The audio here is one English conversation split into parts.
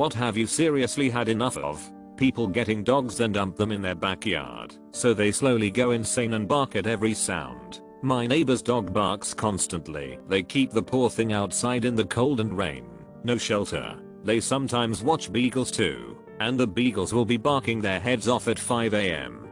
What have you seriously had enough of? People getting dogs and dump them in their backyard, so they slowly go insane and bark at every sound. My neighbor's dog barks constantly. They keep the poor thing outside in the cold and rain. No shelter. They sometimes watch beagles too, and the beagles will be barking their heads off at 5 AM.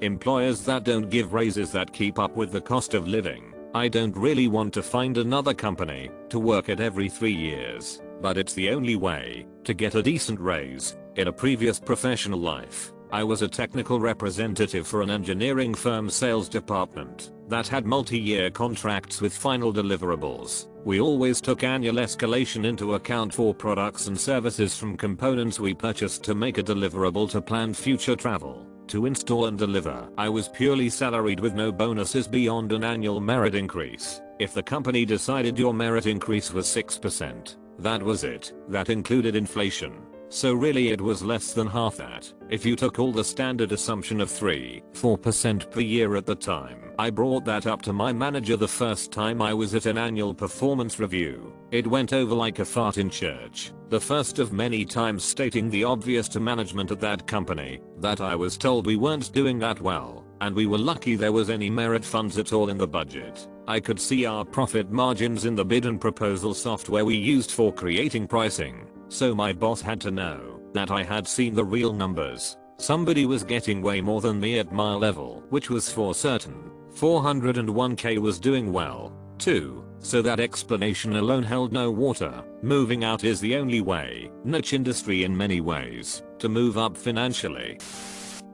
Employers that don't give raises that keep up with the cost of living. I don't really want to find another company to work at every 3 years, but it's the only way to get a decent raise. In a previous professional life, I was a technical representative for an engineering firm's sales department that had multi-year contracts with final deliverables. We always took annual escalation into account for products and services, from components we purchased to make a deliverable to plan future travel to install and deliver. I was purely salaried with no bonuses beyond an annual merit increase. If the company decided your merit increase was 6%, that was it. That included inflation. So really it was less than half that. If you took all the standard assumption of 3-4% per year at the time. I brought that up to my manager the first time I was at an annual performance review. It went over like a fart in church. The first of many times stating the obvious to management at that company, that I was told we weren't doing that well, and we were lucky there was any merit funds at all in the budget. I could see our profit margins in the bid and proposal software we used for creating pricing. So my boss had to know that I had seen the real numbers. Somebody was getting way more than me at my level, which was for certain. 401k was doing well, too, so that explanation alone held no water. Moving out is the only way, niche industry in many ways, to move up financially.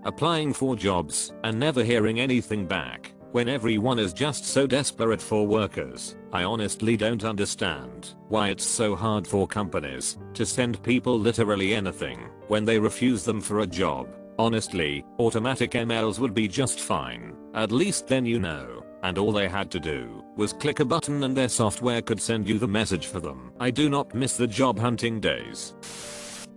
Applying for jobs and never hearing anything back when everyone is just so desperate for workers. I honestly don't understand why it's so hard for companies to send people literally anything when they refuse them for a job. Honestly, automatic emails would be just fine. At least then you know, and all they had to do was click a button and their software could send you the message for them. I do not miss the job hunting days.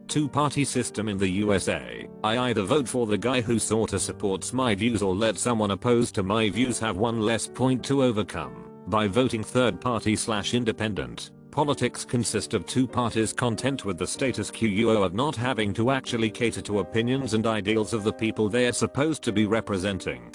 Two-party system in the USA. I either vote for the guy who sorta supports my views or let someone opposed to my views have one less point to overcome by voting third party/independent. Politics consist of two parties content with the status quo of not having to actually cater to opinions and ideals of the people they are supposed to be representing.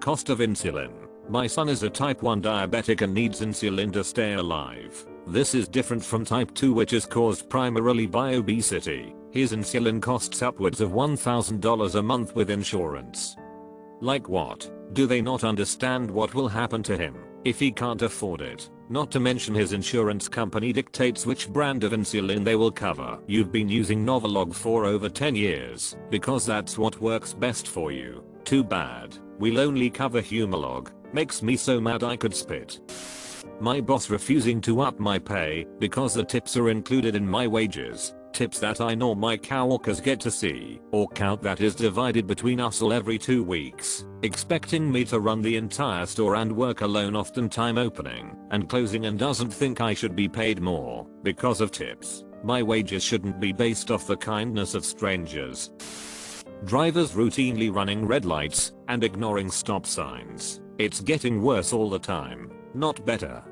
Cost of insulin. My son is a type 1 diabetic and needs insulin to stay alive. This is different from type 2, which is caused primarily by obesity. His insulin costs upwards of $1,000 a month with insurance. Like what? Do they not understand what will happen to him if he can't afford it? Not to mention his insurance company dictates which brand of insulin they will cover. You've been using Novolog for over 10 years because that's what works best for you. Too bad. We'll only cover Humalog. Makes me so mad I could spit. My boss refusing to up my pay because the tips are included in my wages. Tips that I nor my coworkers get to see or count, that is divided between us all every 2 weeks. Expecting me to run the entire store and work alone, oftentimes opening and closing, and doesn't think I should be paid more because of tips. My wages shouldn't be based off the kindness of strangers. Drivers routinely running red lights and ignoring stop signs. It's getting worse all the time, not better.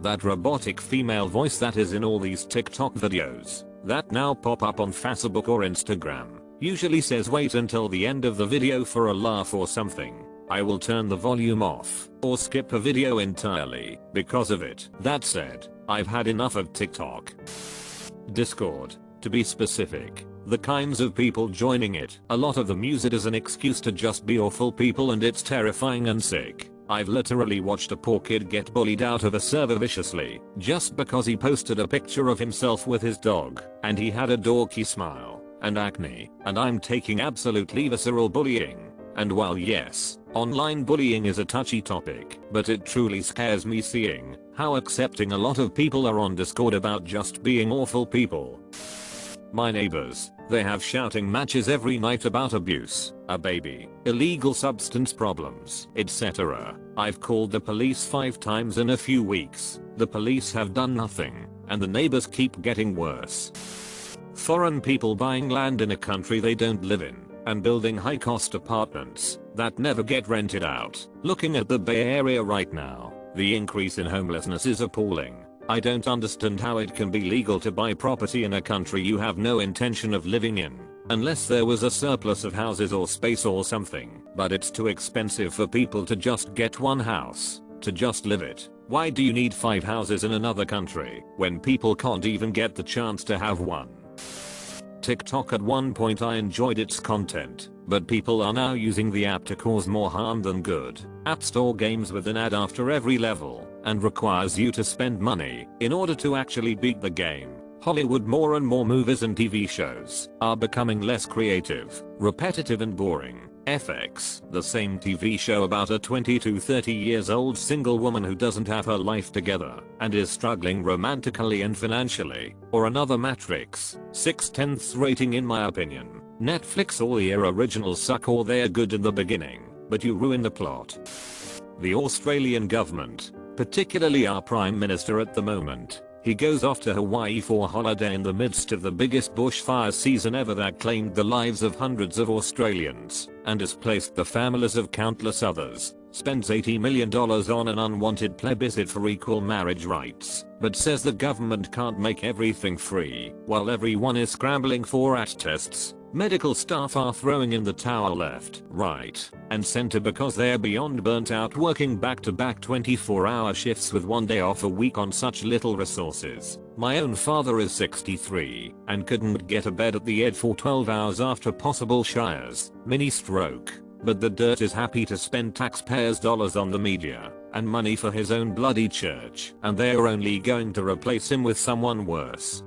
That robotic female voice that is in all these TikTok videos that now pop up on Facebook or Instagram usually says wait until the end of the video for a laugh or something. I will turn the volume off or skip a video entirely because of it. That said, I've had enough of TikTok. Discord, to be specific. The kinds of people joining it. A lot of them use it as an excuse to just be awful people, and it's terrifying and sick. I've literally watched a poor kid get bullied out of a server viciously just because he posted a picture of himself with his dog and he had a dorky smile and acne, and I'm taking absolutely visceral bullying. And while yes, online bullying is a touchy topic, but it truly scares me seeing how accepting a lot of people are on Discord about just being awful people. My neighbors, they have shouting matches every night about abuse, a baby, illegal substance problems, etc. I've called the police 5 times in a few weeks. The police have done nothing, and the neighbors keep getting worse. Foreign people buying land in a country they don't live in and building high-cost apartments that never get rented out. Looking at the Bay Area right now, the increase in homelessness is appalling. I don't understand how it can be legal to buy property in a country you have no intention of living in, unless there was a surplus of houses or space or something. But it's too expensive for people to just get one house, to just live it. Why do you need 5 houses in another country when people can't even get the chance to have one? TikTok. At one point I enjoyed its content, but people are now using the app to cause more harm than good. App Store games with an ad after every level and requires you to spend money in order to actually beat the game. Hollywood. More and more movies and TV shows are becoming less creative, repetitive and boring. FX, the same TV show about a 20 to 30 years old single woman who doesn't have her life together and is struggling romantically and financially. Or another Matrix, 6/10 rating in my opinion. Netflix. All the originals suck or they're good in the beginning, but you ruin the plot. The Australian government, particularly our Prime Minister at the moment, he goes off to Hawaii for holiday in the midst of the biggest bushfire season ever that claimed the lives of hundreds of Australians and displaced the families of countless others. Spends $80 million on an unwanted plebiscite for equal marriage rights, but says the government can't make everything free. While everyone is scrambling for AT tests, medical staff are throwing in the towel left, right, and center because they're beyond burnt out working back-to-back 24-hour shifts with one day off a week on such little resources. My own father is 63 and couldn't get a bed at the Ed for 12 hours after possible Shire's mini stroke. But the dirt is happy to spend taxpayers' dollars on the media and money for his own bloody church, and they're only going to replace him with someone worse.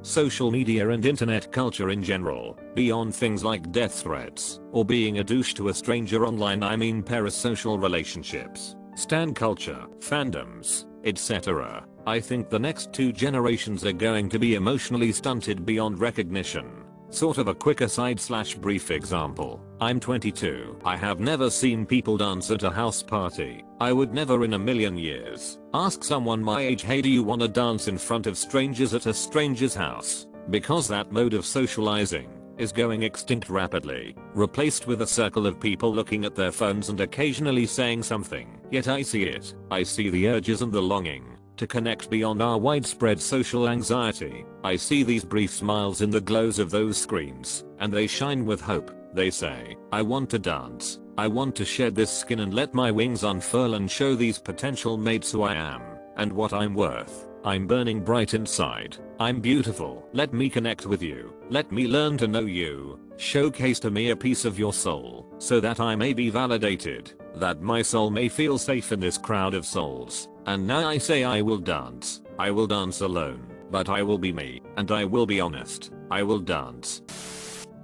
Social media and internet culture in general, beyond things like death threats or being a douche to a stranger online, I mean parasocial relationships, stan culture, fandoms, etc. I think the next 2 generations are going to be emotionally stunted beyond recognition. Sort of a quick aside/brief example. I'm 22. I have never seen people dance at a house party. I would never in a million years ask someone my age, hey, do you wanna dance in front of strangers at a stranger's house? Because that mode of socializing is going extinct rapidly, replaced with a circle of people looking at their phones and occasionally saying something. Yet I see it. I see the urges and the longing to connect beyond our widespread social anxiety. I see these brief smiles in the glows of those screens, and they shine with hope. They say, I want to dance. I want to shed this skin and let my wings unfurl and show these potential mates who I am and what I'm worth. I'm burning bright inside. I'm beautiful. Let me connect with you. Let me learn to know you. Showcase to me a piece of your soul so that I may be validated, that my soul may feel safe in this crowd of souls. And now I say I will dance. I will dance alone, but I will be me, and I will be honest. I will dance.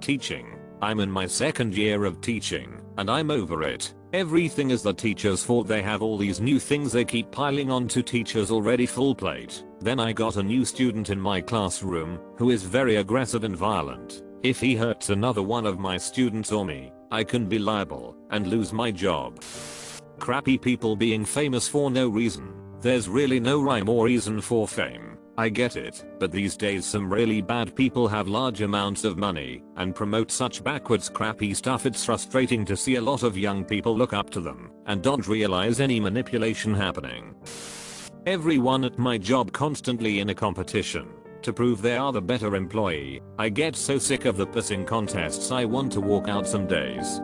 Teaching. I'm in my 2nd year of teaching, and I'm over it. Everything is the teacher's fault. They have all these new things they keep piling on to teachers' already full plate. Then I got a new student in my classroom who is very aggressive and violent. If he hurts another one of my students or me, I can be liable and lose my job. Crappy people being famous for no reason. There's really no rhyme or reason for fame. I get it, but these days some really bad people have large amounts of money and promote such backwards crappy stuff. It's frustrating to see a lot of young people look up to them and don't realize any manipulation happening. Everyone at my job constantly in a competition to prove they are the better employee. I get so sick of the pissing contests, I want to walk out some days.